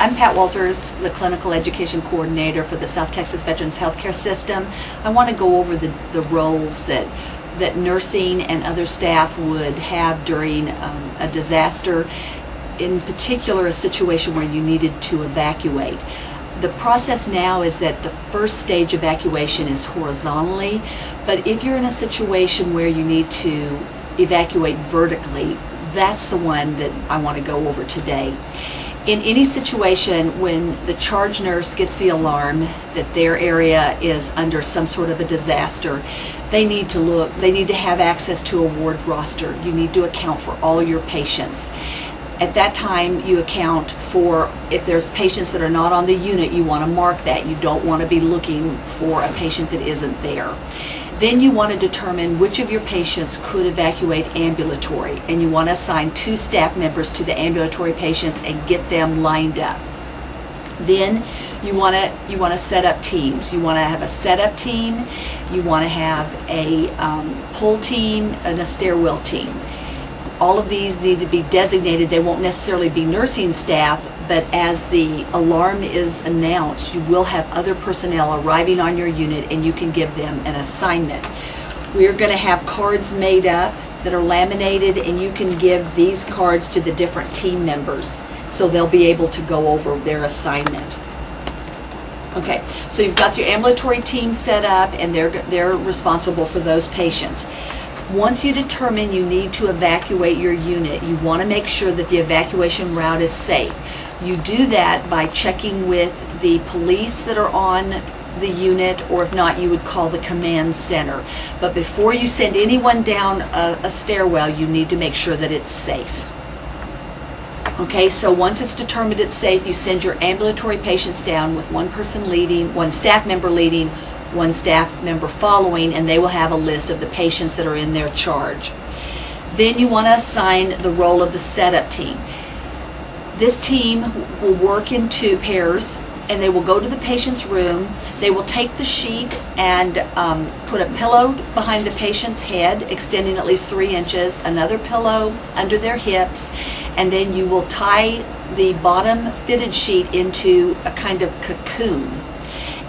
I'm Pat Walters, the Clinical Education Coordinator for the South Texas Veterans Healthcare System. I want to go over the roles that nursing and other staff would have during a disaster, in particular a situation where you needed to evacuate. The process now is that the first stage evacuation is horizontally, but if you're in a situation where you need to evacuate vertically, that's the one that I want to go over today. In any situation when the charge nurse gets the alarm that their area is under some sort of a disaster, they need to have access to a ward roster. You need to account for all your patients. At that time, you account for, if there's patients that are not on the unit, you want to mark that. You don't want to be looking for a patient that isn't there. Then you want to determine which of your patients could evacuate ambulatory, and you want to assign 2 staff members to the ambulatory patients and get them lined up. Then you want to set up teams. You want to have a setup team, you want to have a pull team, and a stairwell team. All of these need to be designated. They won't necessarily be nursing staff, but as the alarm is announced, you will have other personnel arriving on your unit and you can give them an assignment. We're going to have cards made up that are laminated, and you can give these cards to the different team members so they'll be able to go over their assignment. Okay, so you've got your ambulatory team set up and they're responsible for those patients. Once you determine you need to evacuate your unit, you want to make sure that the evacuation route is safe. You do that by checking with the police that are on the unit, or if not, you would call the command center. But before you send anyone down a stairwell, you need to make sure that it's safe. Okay, so once it's determined it's safe, you send your ambulatory patients down with one person leading, one staff member leading, one staff member following, and they will have a list of the patients that are in their charge. Then you want to assign the role of the setup team. This team will work in 2 pairs, and they will go to the patient's room. They will take the sheet and put a pillow behind the patient's head, extending at least 3 inches, another pillow under their hips, and then you will tie the bottom fitted sheet into a kind of cocoon.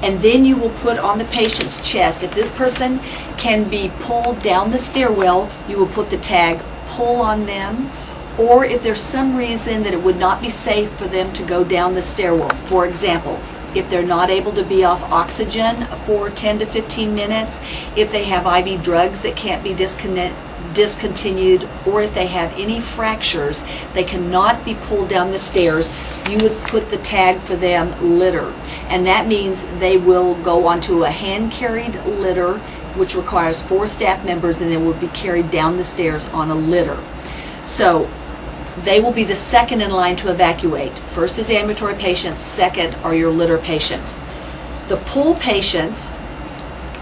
And then you will put on the patient's chest. If this person can be pulled down the stairwell, you will put the tag pull on them. Or if there's some reason that it would not be safe for them to go down the stairwell, for example, if they're not able to be off oxygen for 10 to 15 minutes, if they have IV drugs that can't be discontinued, or if they have any fractures, they cannot be pulled down the stairs, you would put the tag for them litter. And that means they will go onto a hand-carried litter, which requires 4 staff members, and they will be carried down the stairs on a litter. So they will be the second in line to evacuate. First is ambulatory patients, second are your litter patients. The pull patients,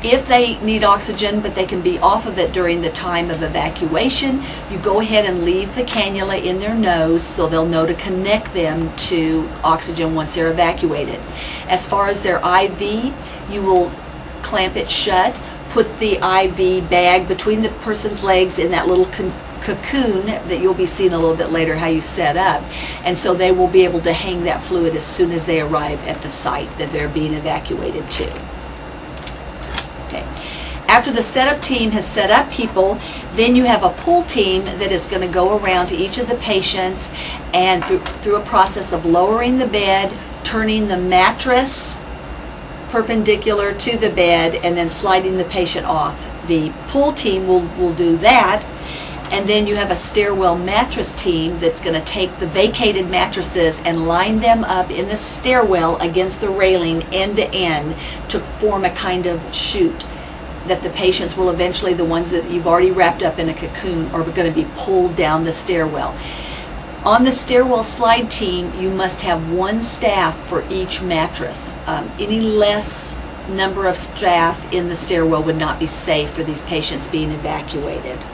if they need oxygen but they can be off of it during the time of evacuation, you go ahead and leave the cannula in their nose so they'll know to connect them to oxygen once they're evacuated. As far as their IV, you will clamp it shut, put the IV bag between the person's legs in that little cocoon that you'll be seeing a little bit later how you set up, and so they will be able to hang that fluid as soon as they arrive at the site that they're being evacuated to. Okay. After the setup team has set up people, then you have a pull team that is going to go around to each of the patients and through a process of lowering the bed, turning the mattress perpendicular to the bed, and then sliding the patient off. The pull team will do that. And then you have a stairwell mattress team that's going to take the vacated mattresses and line them up in the stairwell against the railing end to end to form a kind of chute that the patients will eventually, the ones that you've already wrapped up in a cocoon, are going to be pulled down the stairwell. On the stairwell slide team, you must have 1 staff for each mattress. Any less number of staff in the stairwell would not be safe for these patients being evacuated.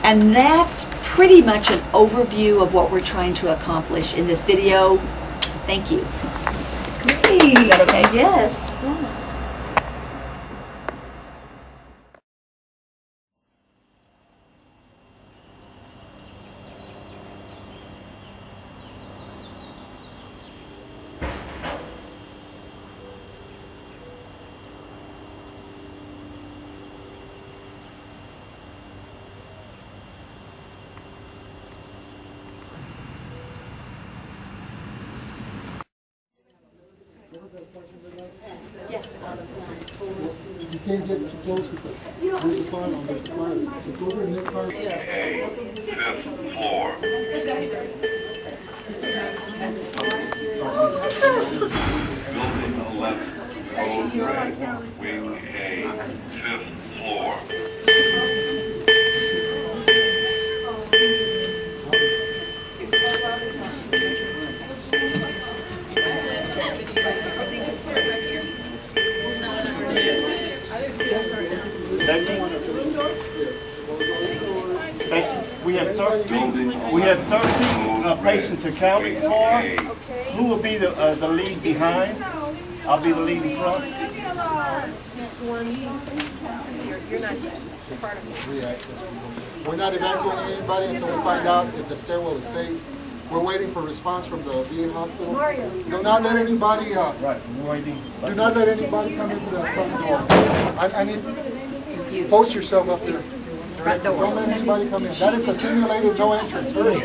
And that's pretty much an overview of what we're trying to accomplish in this video. Thank you. Great. Is that okay? Yes. Yeah. Yes. You can't get too close because there's a fire on this fire. It's over in this fire. Fifth floor. Building 11, Road Red, Wing A, 5th floor. We have 13 patients accounted for. Who will be the lead behind? I'll be the lead in front. We're not evacuating anybody until we find out if the stairwell is safe. We're waiting for response from the VA hospital. Do not let anybody, Right, we're waiting. do not let anybody come into the front door. I mean, post yourself up there. Don't let anybody come in. That is a simulated no entrance. Hurry.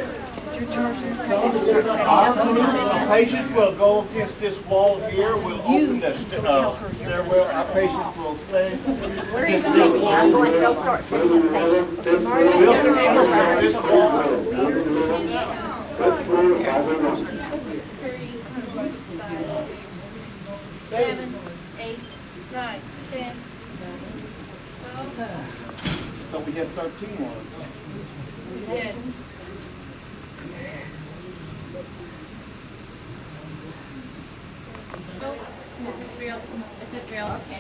Our patients will go against this wall here. We'll open the stairwell. Our patients will stay against this wall. I'm going to go start sending the patients. We'll stay against this wall. Seven, 8, 9, 10. So we have 13 more. This is real. It's a drill. Okay.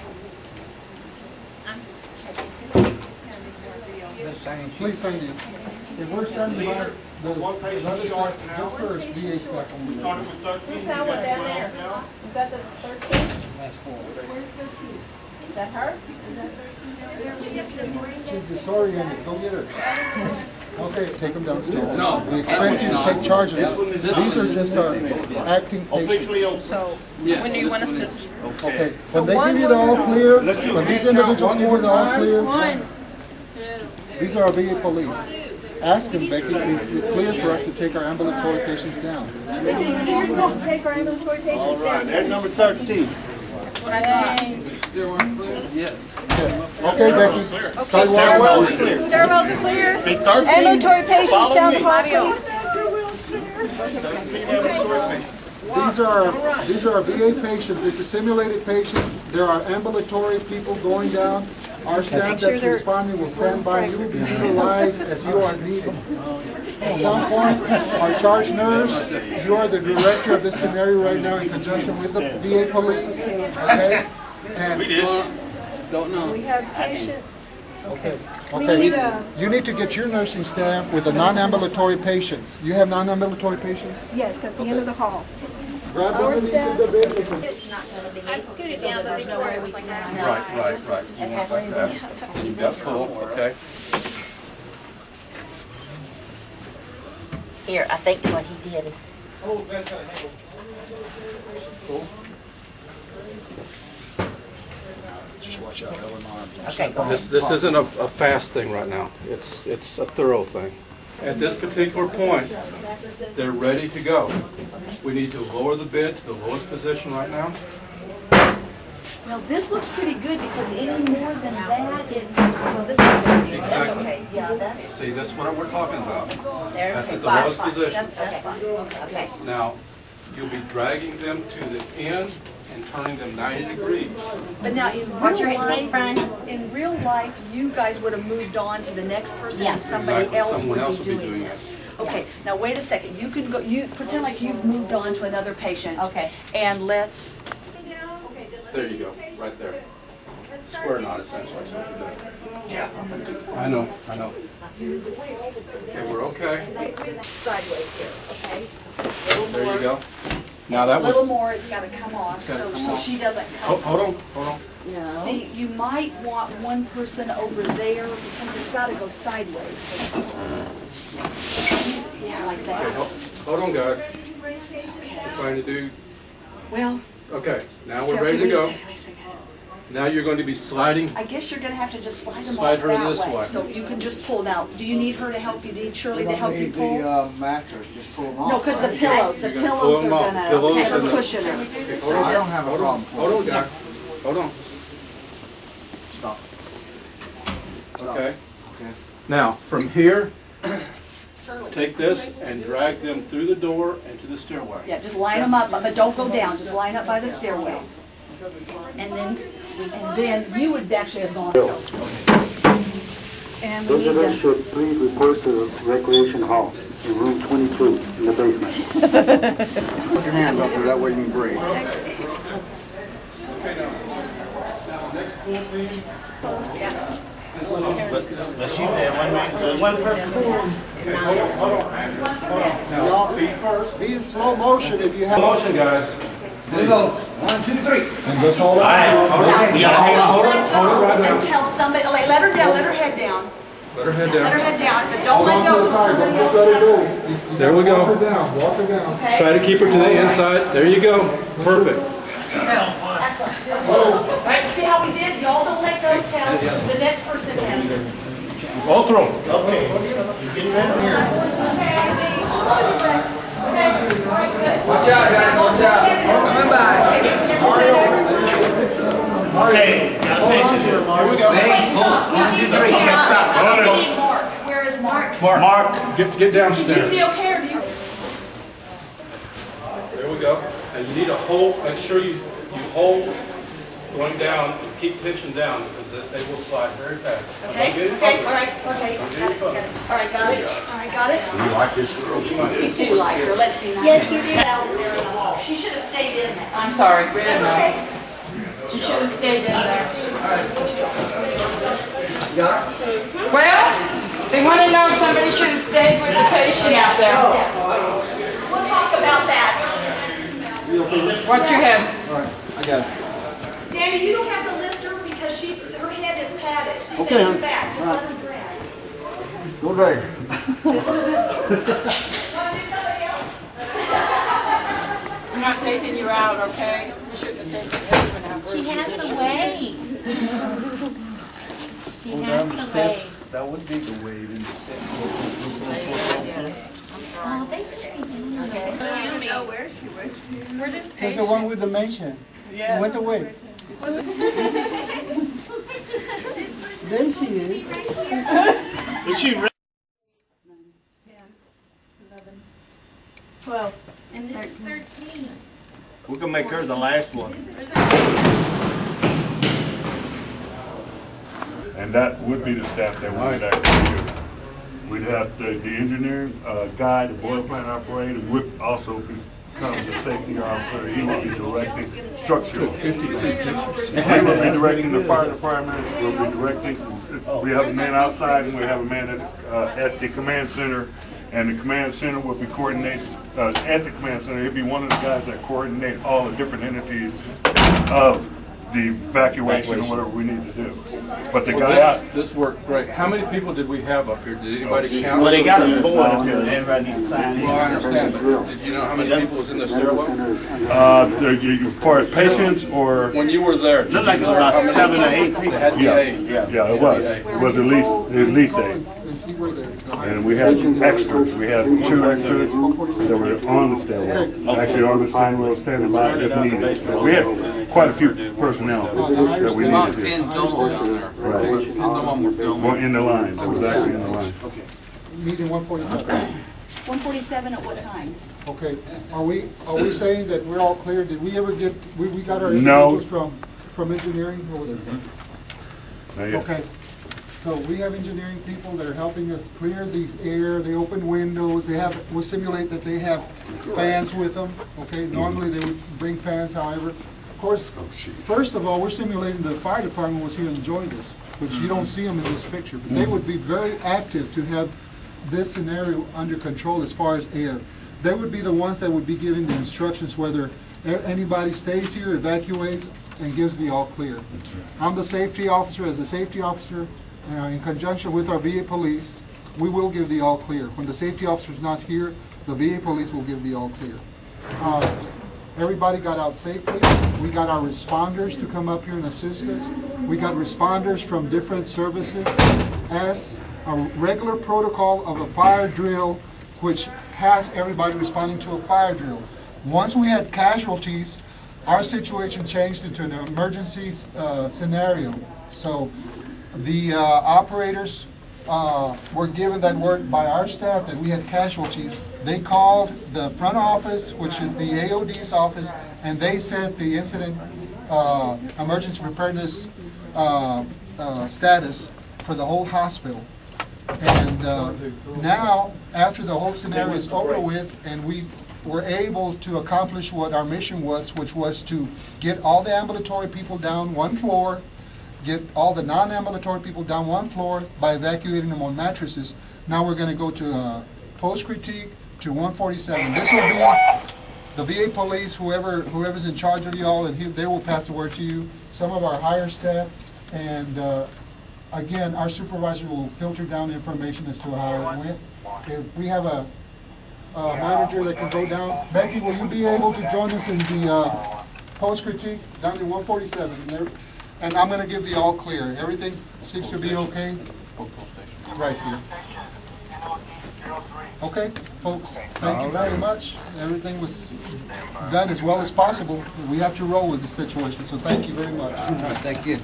I'm just checking. Please sign in. If we're standing by the One patient other short staff, now. just first VA staff on the Started with 13. Who's that one down there? Is that the 13? That's 4. Where's 13? Is that her? She's disoriented. Go get her. Okay, take them downstairs. No. We expect you to take charge of this. These are just our acting patients. Officially open. When do you want us to? Okay, when they give you the all clear, when these individuals give you the all clear, 1, 2. these are our VA police. Ask them, Becky, is it clear for us to take our ambulatory patients down? Is it clear for us to take our ambulatory patients All right, down? there's number 13. What I thought. Still weren't clear? Yes. Yes. Okay, Becky. Start Stairwell walking. is clear. Stairwells are clear. Be 13. Ambulatory patients Follow down the me. hall, please. 13 ambulatory patients. These are our VA patients. These are simulated patients. There are ambulatory people going down. Our staff that's responding will stand by. You will be utilized as you are needed. At some point, our charge nurse, you are the director of this scenario right now in conjunction with the VA police, okay? And Don't know. We have patients. okay, you need to get your nursing staff with the non-ambulatory patients. You have non-ambulatory patients? Yes, at the end of the hall. Grab one of these individuals. I've scooted down, but there's nowhere we can Right. You've got full, okay. Here, I think what he did is. Just watch out, Helen, arms. Okay, go ahead. This isn't a fast thing right now. It's a thorough thing. At this particular point, they're ready to go. We need to lower the bed to the lowest position right now. Well, this looks pretty good because any more than that, it's, well, this is good. That's Exactly. okay. Yeah, that's, See, that's what we're talking about. There's That's the at the lowest spot. position. that's fine. Okay. Okay. Now, you'll be dragging them to the end and turning them 90 degrees. But now, in Watch your real feet, Brian. life, in real life, you guys would have moved on to the next person and Yeah. somebody Exactly. else Someone else would would be be doing doing this. Okay, now wait a second. You can go, you pretend like you've moved on to another patient. Okay. And let's, There you go, right there. Square knot essentially is what you're doing. Yeah. I know. Okay, we're okay. sideways here, okay? There you go. Now that A little was, more, it's gotta come off, gotta so come so off. she doesn't come. hold on. See, you might want one person over there because it's gotta go sideways. So- Yeah, like Okay, that. hold on, guys. We're trying to do, Well. okay, now so we're ready to wait a go. second, wait a second. Now you're going to be sliding. I guess you're gonna have to just slide them Slide off her that this way. So you can just pull now. Do you need her to help you? Do you need Shirley to help you pull? The mattress, just pull them off. No, because the pillows, the You're gonna pull pillows are them off. gonna Pillows have and her the- cushion her. I don't have a problem. Hold on, guy. Hold on. Stop. Okay. Okay. Now, from here, take this and drag them through the door and to the stairway. Yeah, just line them up, but don't go down, just line up by the stairway. And then you would actually have gone. And we need Visitors to, should please report to the recreation hall in room 22 in the basement. Put your hands up there, that way you can breathe. But she said one person. Y'all, be in slow motion if you have. Motion, guys. And just hold on. We gotta hold on. Hold it right now. and tell somebody, like, let her down, let her head down. Let her head Let her down. head down, but don't Hold let on go. to the till side, somebody don't just else let her has go. There we go. Walk her down, walk her down. Okay. Try to keep her to the inside. There you go. Perfect. All right, see how we did? Y'all don't let go till the next person has it. All through. Okay. You getting ready? Okay, I see. Okay, all right, good. Watch out, guys, watch out. Coming by. Okay, got a patient here. Here we go. Wait, stop. We need Mark. Where is Mark? Mark. Get Is downstairs. he okay or do you? There we go. And you need to hold, make sure you hold going down and keep tension down because they will slide very fast. Okay, okay, all right, okay. Got it, got it. All right, got it. All right, got it. You like this girl? We do like her, let's be nice. Yes, you do. She should have stayed in there. I'm sorry, That's okay. she should have stayed in there. Well, they want to know if somebody should have stayed with the patient out there. We'll talk about that. What you have? All right, I got it. Danny, you don't have to lift her because her head is padded. Okay, Stay hon. back, just let her drag. Go drag. Want to do somebody else? I'm not taking you out, okay? You shouldn't have taken your husband out. She has to wait. She has to wait. That would be the way it is. Oh, they took me down. Okay. There's the one with dementia. Yes. Went away. There she is. Is she ready? 12. And this is 13. We can make her the last one. And that would be the staff that we would actually do. We'd have the engineer, guy, the boiler plant operator, would also become the safety officer. He would be directing structural. 53 pictures. We will be directing the fire department, we'll be directing, we have a man outside and we have a man at the command center. And the command center will be coordinated, at the command center, he'll be one of the guys that coordinate all the different entities of the evacuation or whatever we need to do. But the guy out. This worked great. How many people did we have up here? Did anybody count? Well, they got a board up here, everybody needs to sign Well, I in. understand, but did you know how many people was in the stairwell? As far as patients or? When you were there, did Looked like you it was know about how many 7 or 8 people? people. It had to be Yeah. 8. Yeah, it was. It was at least 8. And see where the And we had extras. We had 2 extras that were on the stairwell. Actually on the stairwell, standing by if needed. So we had quite a few personnel that we About needed 10 here. total down there. Right. Some of them were filming. Well, in the line. That was actually in the line. Okay. Meeting 147. 147 at what time? Okay, are we saying that we're all clear? Did we ever get, we got our No. individuals from engineering over there? Not yet. Okay, so we have engineering people that are helping us clear the air, they open windows, we'll simulate that they have fans with them, okay? Normally they would bring fans, however. Of course, first of all, we're simulating the fire department was here and joined us, which you don't see them in this picture, but they would be very active to have this scenario under control as far as air. They would be the ones that would be giving the instructions whether anybody stays here, evacuates, and gives the all clear. I'm the safety officer. As a safety officer, in conjunction with our VA police, we will give the all clear. When the safety officer is not here, the VA police will give the all clear. Everybody got out safely. We got our responders to come up here and assist us. We got responders from different services as a regular protocol of a fire drill, which has everybody responding to a fire drill. Once we had casualties, our situation changed into an emergency scenario. So the operators were given that word by our staff that we had casualties. They called the front office, which is the AOD's office, and they set the incident emergency preparedness status for the whole hospital. And now, after the whole scenario is over with, and we were able to accomplish what our mission was, which was to get all the ambulatory people down one floor, get all the non-ambulatory people down one floor by evacuating them on mattresses. Now we're going to go to post-critique to 147. This will be the VA police, whoever's in charge of y'all, and they will pass the word to you. Some of our higher staff, and again, our supervisor will filter down information as to how it went. If we have a manager that can go down, Becky, will you be able to join us in the post-critique down to 147? And I'm going to give the all clear. Everything seems to be okay? Right here. Okay, folks, thank you very much. Everything was done as well as possible. We have to roll with the situation, so thank you very much. All right, thank you.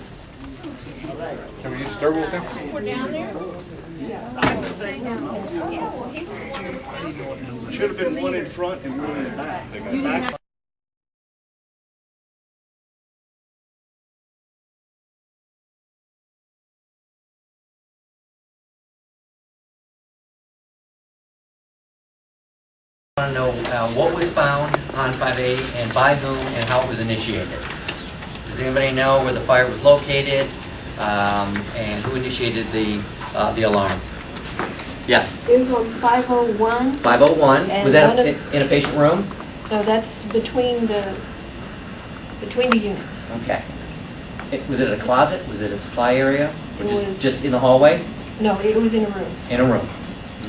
Can we use Kerrville with him? We're down there? Should have been one in front and one in the back. They got back. I want to know what was found on 580 and by whom and how it was initiated. Does anybody know where the fire was located and who initiated the alarm? Yes. It was on 501. 501. Was that in a patient room? No, that's between the units. Okay. Was it a closet? Was it a supply area? Or It was just in the hallway? No, it was in a room. In a room.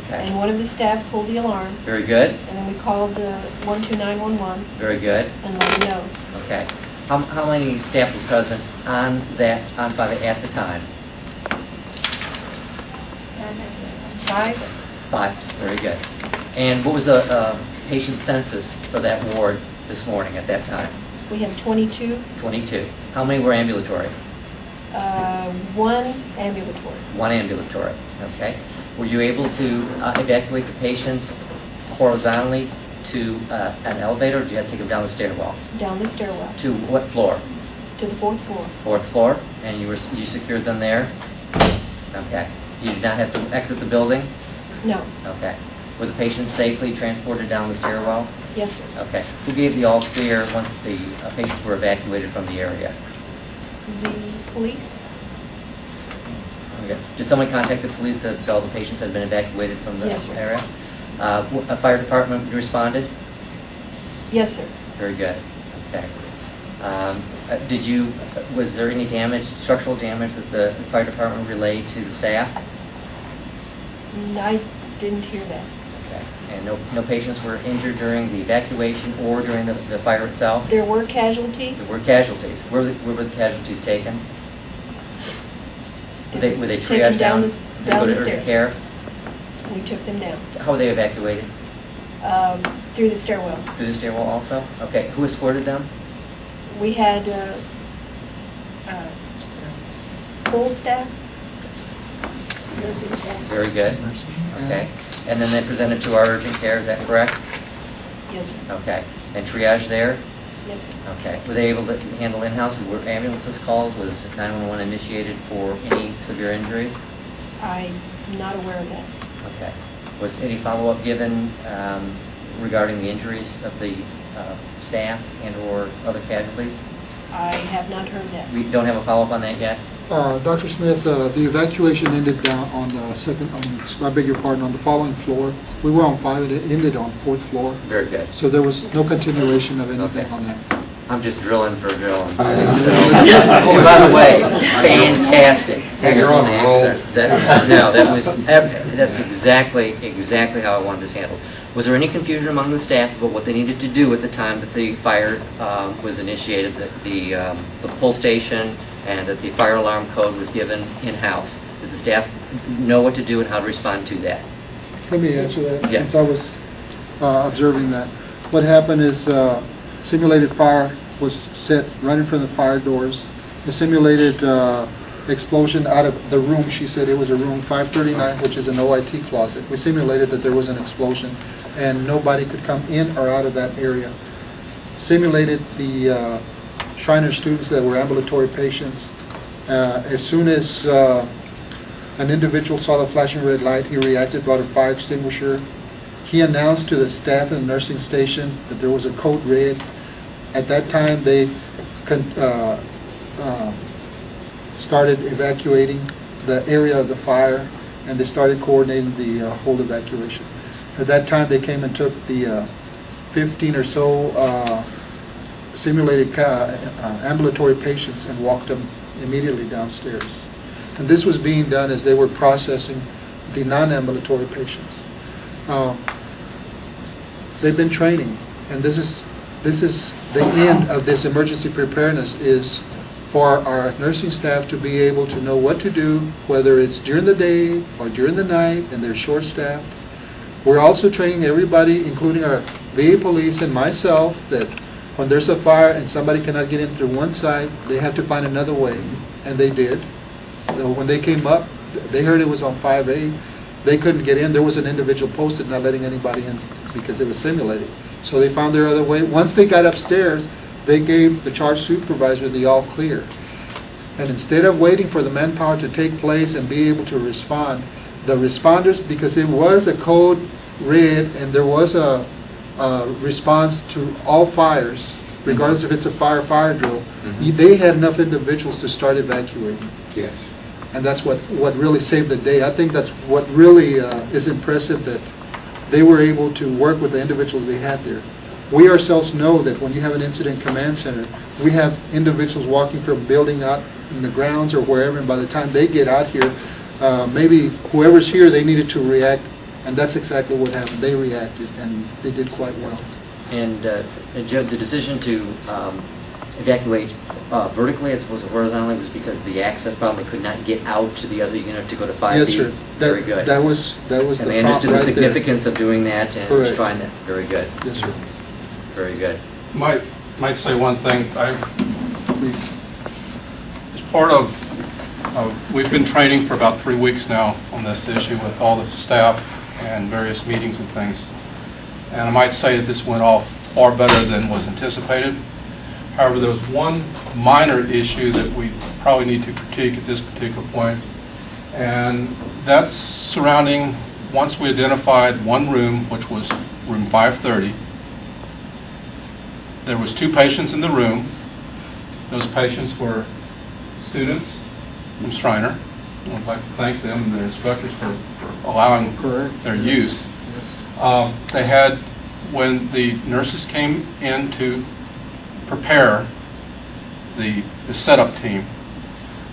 Okay. And one of the staff pulled the alarm, Very good. and then we called the 12911 Very good. and let them know. Okay. How many staff were present on 5 at the time? 5. 5. Very good. And what was the patient census for that ward this morning at that time? We had 22. 22. How many were ambulatory? 1 ambulatory. 1 ambulatory. Okay. Were you able to evacuate the patients horizontally to an elevator, or did you have to take them down the stairwell? Down the stairwell. To what floor? To the 4th floor. 4th floor. And you secured them there? Yes. Okay. You did not have to exit the building? No. Okay. Were the patients safely transported down the stairwell? Yes, sir. Okay. Who gave the all clear once the patients were evacuated from the area? The police. Okay. Did someone contact the police that all the patients had been evacuated from the Yes, sir. area? A fire department responded? Yes, sir. Very good. Okay. Was there any damage, structural damage that the fire department relayed to the staff? I didn't hear that. Okay. And no patients were injured during the evacuation or during the fire itself? There were casualties. There were casualties. Where were the casualties taken? Were they Taken triaged down down? the- Did they down go the to urgent stairs. care? We took them down. How were they evacuated? Through the stairwell. Through the stairwell also? Okay. Who escorted them? We had full staff. Very good. Okay. And then they presented to our urgent care, is that correct? Yes, sir. Okay. And triage there? Yes, sir. Okay. Were they able to handle in-house? Were ambulances called? Was 911 initiated for any severe injuries? I'm not aware of that. Okay. Was any follow-up given regarding the injuries of the staff and/or other casualties? I have not heard that. We don't have a follow-up on that yet? Dr. Smith, the evacuation ended down on the on the following floor. We were on 5, it ended on 4th floor. Very good. So there was no continuation of anything Okay. on that. I'm just drilling for drilling. Oh, by the way, fantastic. You're on a roll. No, that's exactly how I wanted this handled. Was there any confusion among the staff about what they needed to do at the time that the fire was initiated, that the pull station and that the fire alarm code was given in-house? Did the staff know what to do and how to respond to that? Let me answer that, Yes. since I was observing that. What happened is simulated fire was set right in front of the fire doors. The simulated explosion out of the room, she said it was a room 539, which is an OIT closet. We simulated that there was an explosion and nobody could come in or out of that area. Simulated the Shriner students that were ambulatory patients. As soon as an individual saw the flashing red light, he reacted, brought a fire extinguisher. He announced to the staff in the nursing station that there was a code red. At that time, they started evacuating the area of the fire, and they started coordinating the whole evacuation. At that time, they came and took the 15 or so simulated ambulatory patients and walked them immediately downstairs. And this was being done as they were processing the non-ambulatory patients. They've been training, and this is the end of this emergency preparedness, is for our nursing staff to be able to know what to do, whether it's during the day or during the night, and they're short-staffed. We're also training everybody, including our VA police and myself, that when there's a fire and somebody cannot get in through one side, they have to find another way, and they did. When they came up, they heard it was on 5A. They couldn't get in. There was an individual posted not letting anybody in because it was simulated. So they found their other way. Once they got upstairs, they gave the charge supervisor the all clear. And instead of waiting for the manpower to take place and be able to respond, the responders, because it was a code red and there was a response to all fires, regardless if it's a fire drill, they had enough individuals to start evacuating. Yes. And that's what really saved the day. I think that's what really is impressive, that they were able to work with the individuals they had there. We ourselves know that when you have an incident command center, we have individuals walking from building out in the grounds or wherever, and by the time they get out here, maybe whoever's here, they needed to react, and that's exactly what happened. They reacted, and they did quite well. And Joe, the decision to evacuate vertically as opposed to horizontally was because the access probably could not get out to the other unit to go to 5B? Yes, sir. Very good. That was and the they understood right the significance of doing that and Correct. just trying that. Very good. Yes, sir. Very good. Might say one thing. Please. As part of, we've been training for about 3 weeks now on this issue with all the staff and various meetings and things. And I might say that this went off far better than was anticipated. However, there was one minor issue that we probably need to critique at this particular point, and that's surrounding, once we identified one room, which was room 530, there was 2 patients in the room. Those patients were students from Shriner. I'd like to thank them and their instructors for allowing their use. They had, when the nurses came in to prepare the setup team,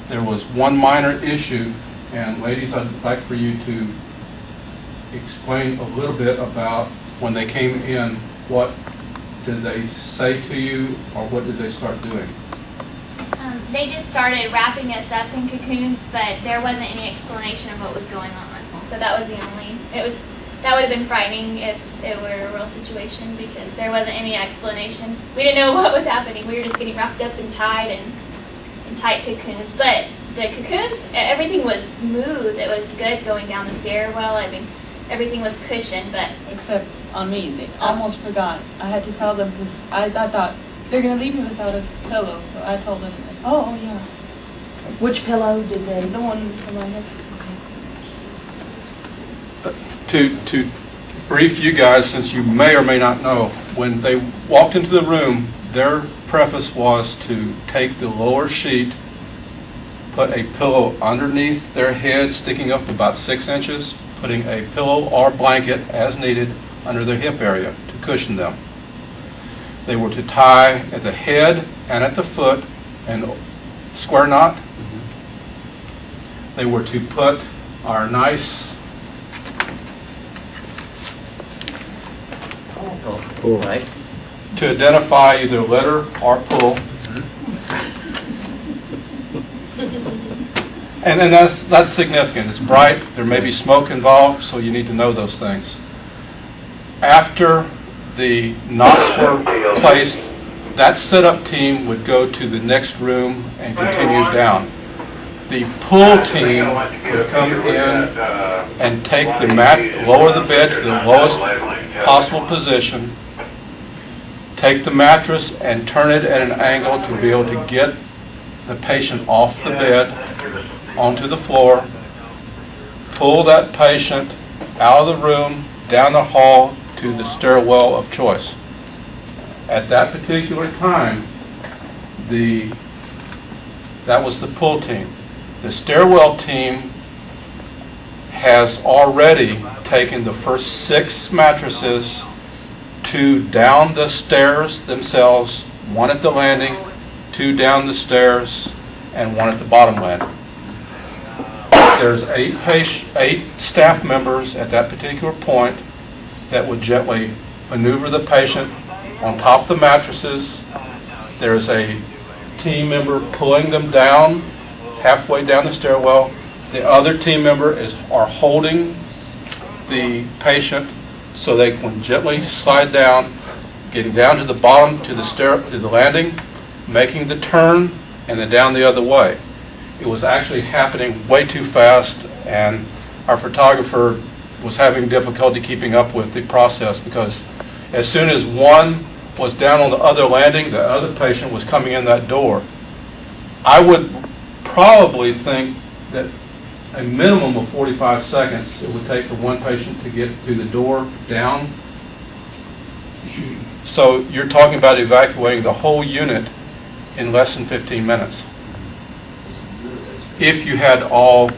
there was one minor issue, and ladies, I'd like for you to explain a little bit about when they came in, what did they say to you, or what did they start doing? They just started wrapping us up in cocoons, but there wasn't any explanation of what was going on. So that was the only, that would have been frightening if it were a real situation, because there wasn't any explanation. We didn't know what was happening. We were just getting wrapped up and tied in tight cocoons. But the cocoons, everything was smooth. It was good going down the stairwell. I mean, everything was cushioned, but... Except on me, they almost forgot. I had to tell them, because I thought, they're going to leave me without a pillow. So I told them, oh yeah. Which pillow did they? The one for my hips. To brief you guys, since you may or may not know, when they walked into the room, their preface was to take the lower sheet, put a pillow underneath their head sticking up about 6 inches, putting a pillow or blanket as needed under their hip area to cushion them. They were to tie at the head and at the foot and square knot. They were to put our nice Right? to identify either litter or pull. And then that's significant. It's bright. There may be smoke involved, so you need to know those things. After the knots were placed, that setup team would go to the next room and continue down. The pull team would come in and take the mat, lower the bed to the lowest possible position, take the mattress and turn it at an angle to be able to get the patient off the bed onto the floor, pull that patient out of the room, down the hall to the stairwell of choice. At that particular time, that was the pull team. The stairwell team has already taken the first 6 mattresses, 2 down the stairs themselves, 1 at the landing, 2 down the stairs, and 1 at the bottom landing. There's 8 staff members at that particular point that would gently maneuver the patient on top of the mattresses. There's a team member pulling them down, halfway down the stairwell. The other team member are holding the patient so they can gently slide down, getting down to the bottom, to the landing, making the turn, and then down the other way. It was actually happening way too fast, and our photographer was having difficulty keeping up with the process, because as soon as one was down on the other landing, the other patient was coming in that door. I would probably think that a minimum of 45 seconds it would take for one patient to get to the door down. So you're talking about evacuating the whole unit in less than 15 minutes. If you had all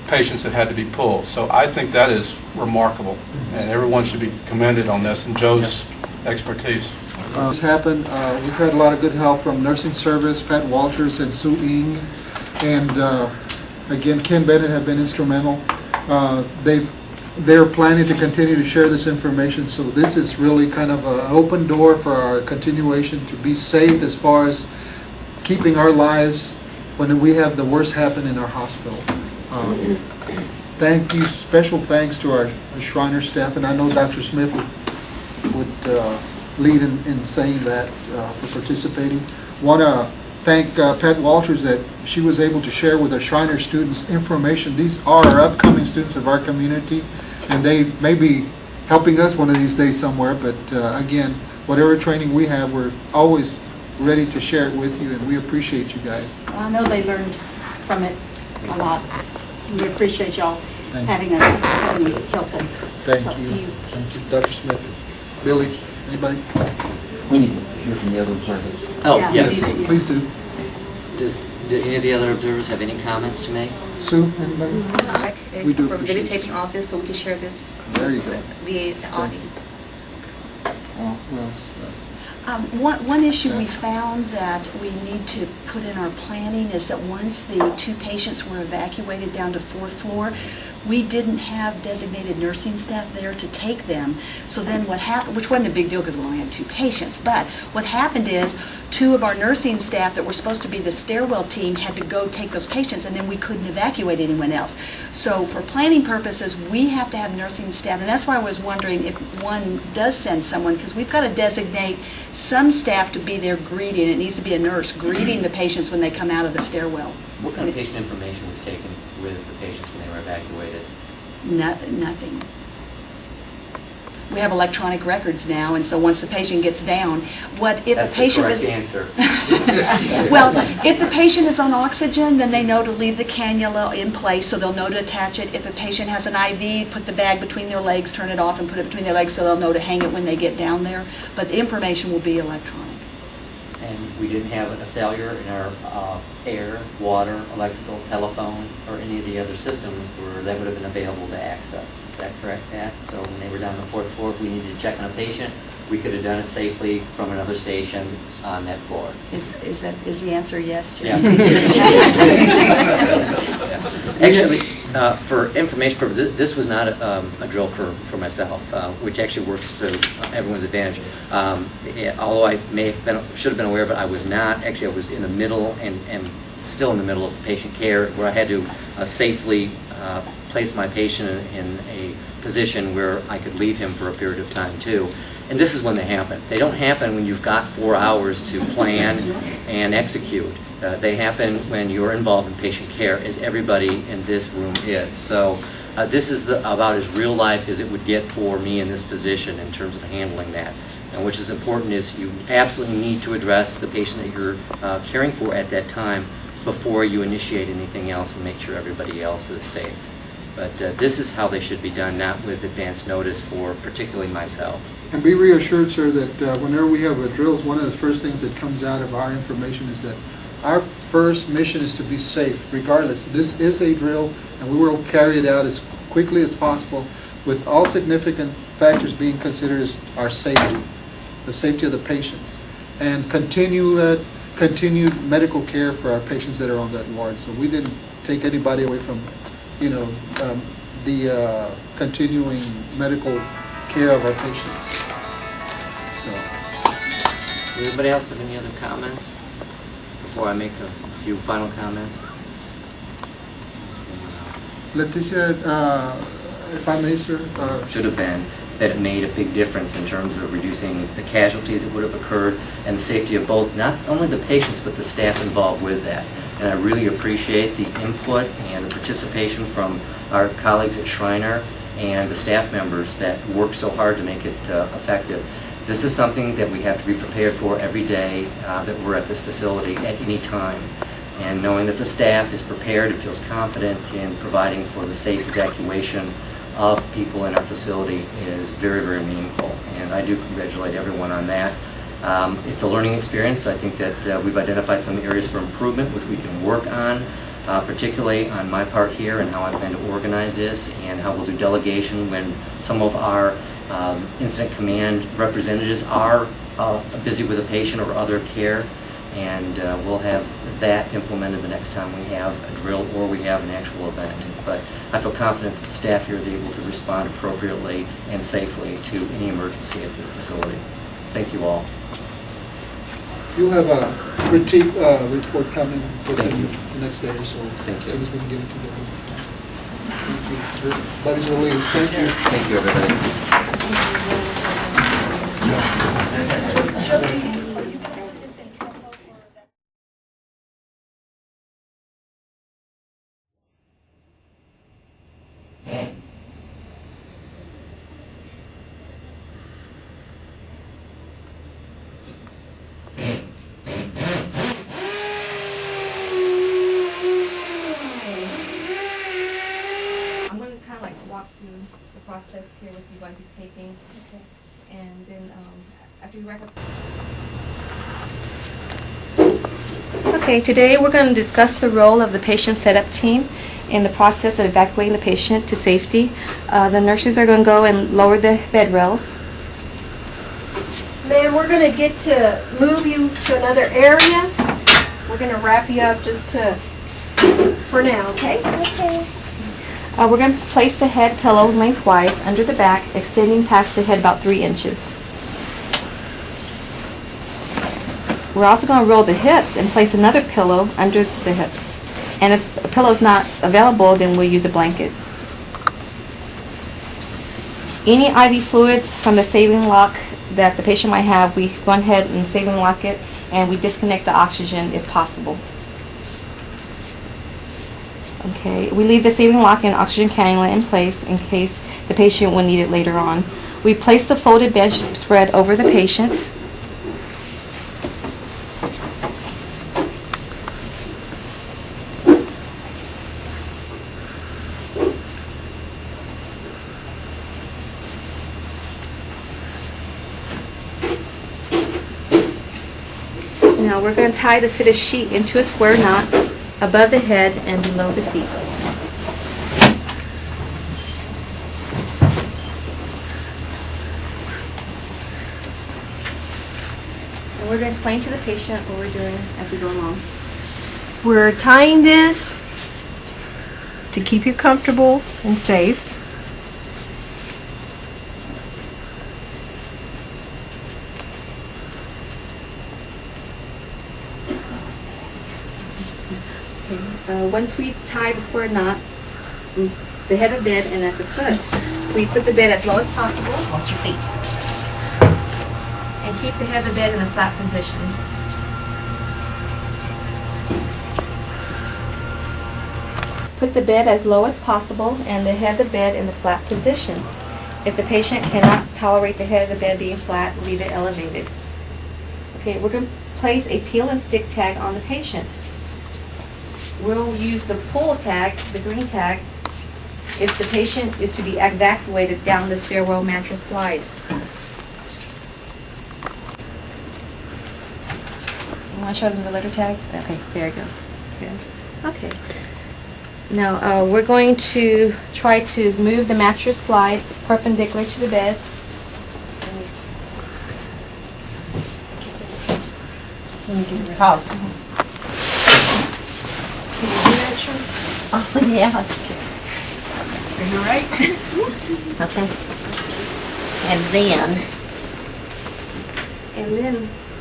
patients that had to be pulled. So I think that is remarkable, and everyone should be commended on this, and Joe's expertise. This happened. We've had a lot of good help from nursing service, Pat Walters and Sue Ing, and again, Ken Bennett have been instrumental. They're planning to continue to share this information, so this is really kind of an open door for our continuation to be safe as far as keeping our lives when we have the worst happen in our hospital. Thank you, special thanks to our Shriner staff, and I know Dr. Smith would lead in saying that for participating. Want to thank Pat Walters that she was able to share with our Shriner students information. These are our upcoming students of our community, and they may be helping us one of these days somewhere, but again, whatever training we have, we're always ready to share it with you, and we appreciate you guys. Well, I know they learned from it a lot. We appreciate y'all Thank having us, help them. Thank help you. Thank you, Dr. Smith. Billy, anybody? We need to hear from the other observers. Oh, Yeah, yes. we do. Please do. Do any of the other observers have any comments to make? Sue, anybody? We do For appreciate videotaping all this, so we can share this There you go. via the audio. Oh, well, One issue we found that we need to put in our planning is that once the 2 patients were evacuated down to 4th floor, we didn't have designated nursing staff there to take them. So then what happened, which wasn't a big deal because we only had 2 patients, but what happened is 2 of our nursing staff that were supposed to be the stairwell team had to go take those patients, and then we couldn't evacuate anyone else. So for planning purposes, we have to have nursing staff, and that's why I was wondering if one does send someone, because we've got to designate some staff to be there greeting. It needs to be a nurse greeting the patients when they come out of the stairwell. What kind of patient information was taken with the patients when they were evacuated? Nothing. We have electronic records now, and so once the patient gets down, if That's the patient the was correct answer. well, if the patient is on oxygen, then they know to leave the cannula in place, so they'll know to attach it. If a patient has an IV, put the bag between their legs, turn it off, and put it between their legs, so they'll know to hang it when they get down there. But the information will be electronic. And we didn't have a failure in our air, water, electrical, telephone, or any of the other systems where that would have been available to access. Is that correct, Pat? So when they were down on the 4th floor, if we needed to check on a patient, we could have done it safely from another station on that floor. Is the answer yes, Jim? Yeah. Actually, For information purposes, this was not a drill for myself, which actually works to everyone's advantage. Although I should have been aware of it, I was not. Actually, I was in the middle and still in the middle of patient care, where I had to safely place my patient in a position where I could leave him for a period of time too. And this is when they happen. They don't happen when you've got 4 hours to plan and execute. They happen when you're involved in patient care, as everybody in this room is. So this is about as real life as it would get for me in this position in terms of handling that. And which is important is you absolutely need to address the patient that you're caring for at that time before you initiate anything else and make sure everybody else is safe. But this is how they should be done, not with advance notice for particularly myself. And be reassured, sir, that whenever we have drills, one of the first things that comes out of our information is that our first mission is to be safe, regardless. This is a drill, and we will carry it out as quickly as possible, with all significant factors being considered as our safety, the safety of the patients, and continued medical care for our patients that are on that ward. So we didn't take anybody away from, the continuing medical care of our patients. So, Does anybody else have any other comments before I make a few final comments? Leticia, if I may, sir. Should have been that it made a big difference in terms of reducing the casualties that would have occurred and the safety of both, not only the patients, but the staff involved with that. And I really appreciate the input and the participation from our colleagues at Shriner and the staff members that work so hard to make it effective. This is something that we have to be prepared for every day that we're at this facility at any time. And knowing that the staff is prepared and feels confident in providing for the safe evacuation of people in our facility is very, very meaningful. And I do congratulate everyone on that. It's a learning experience. I think that we've identified some areas for improvement which we can work on, particularly on my part here and how I plan to organize this and how we'll do delegation when some of our incident command representatives are busy with a patient or other care. And we'll have that implemented the next time we have a drill or we have an actual event. But I feel confident that the staff here is able to respond appropriately and safely to any emergency at this facility. Thank you all. You'll have a critique report coming within the next day or so. Thank as you. soon as we can get it together. Everybody's released. Thank you. Thank you, everybody. Process here with you while he's taping. Okay. And then after you wrap up. Okay, today we're going to discuss the role of the patient setup team in the process of evacuating the patient to safety. The nurses are going to go and lower the bed rails. Ma'am, we're going to get to move you to another area. We're going to wrap you up just for now, okay? Okay. We're going to place the head pillow lengthwise under the back, extending past the head about 3 inches. We're also going to roll the hips and place another pillow under the hips. And if a pillow is not available, then we'll use a blanket. Any IV fluids from the saline lock that the patient might have, we go ahead and saline lock it, and we disconnect the oxygen if possible. Okay, we leave the saline lock and oxygen cannula in place in case the patient will need it later on. We place the folded bed spread over the patient. Now we're going to tie the fitted sheet into a square knot above the head and below the feet. And we're going to explain to the patient what we're doing as we go along. We're tying this to keep you comfortable and safe. Once we tie the square knot, the head of the bed and at the foot, we put the bed as low as possible. Watch your feet. And keep the head of the bed in a flat position. Put the bed as low as possible and the head of the bed in the flat position. If the patient cannot tolerate the head of the bed being flat, leave it elevated. Okay, we're going to place a peel and stick tag on the patient. We'll use the pull tag, the green tag, if the patient is to be evacuated down the stairwell mattress slide. You want to show them the letter tag? Okay, there you go. Good. Okay. Now, we're going to try to move the mattress slide perpendicular to the bed. Pause. Can you do that, Sean? Oh, yeah. Are you all right? Okay. And then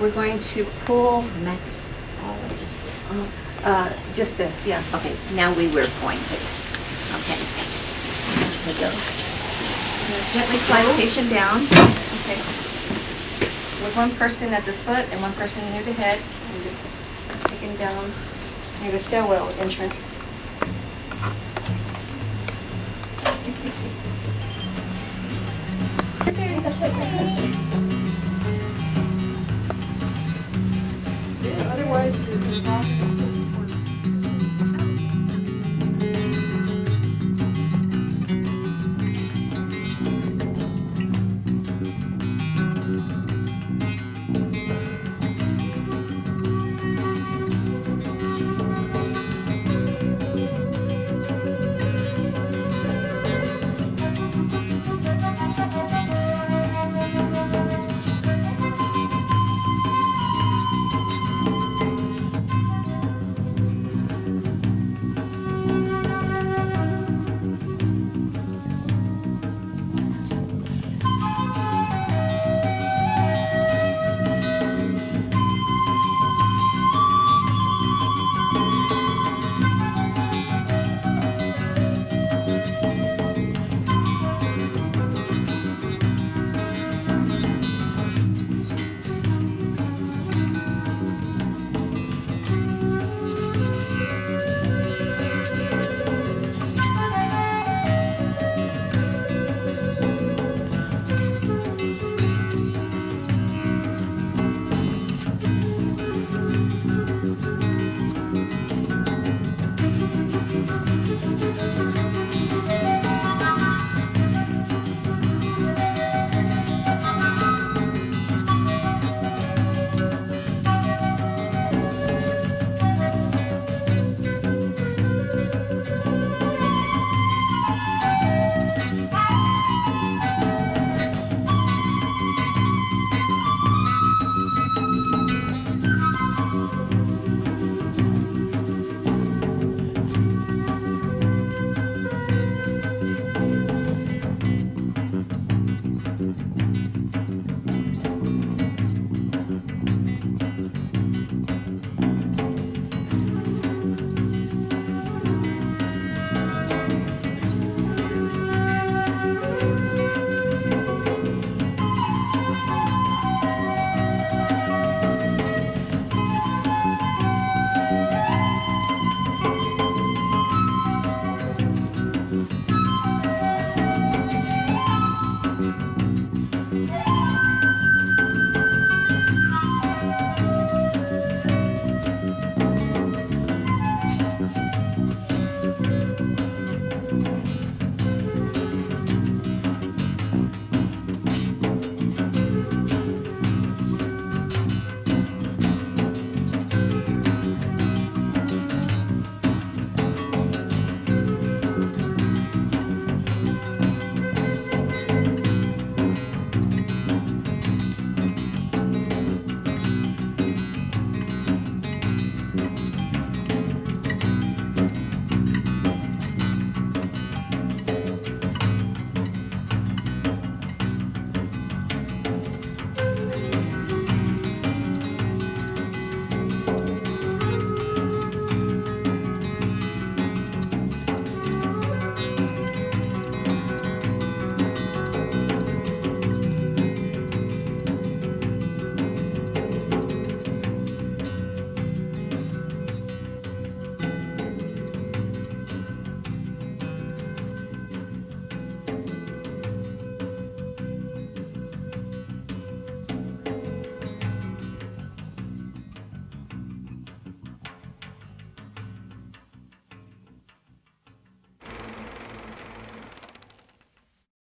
We're going to pull the mattress, all or just this? just this, yeah. Okay, now we were pointed. Okay. Here we go. Just gently slide the patient down. Okay. With one person at the foot and one person near the head, and just take him down near the stairwell entrance. Otherwise, you can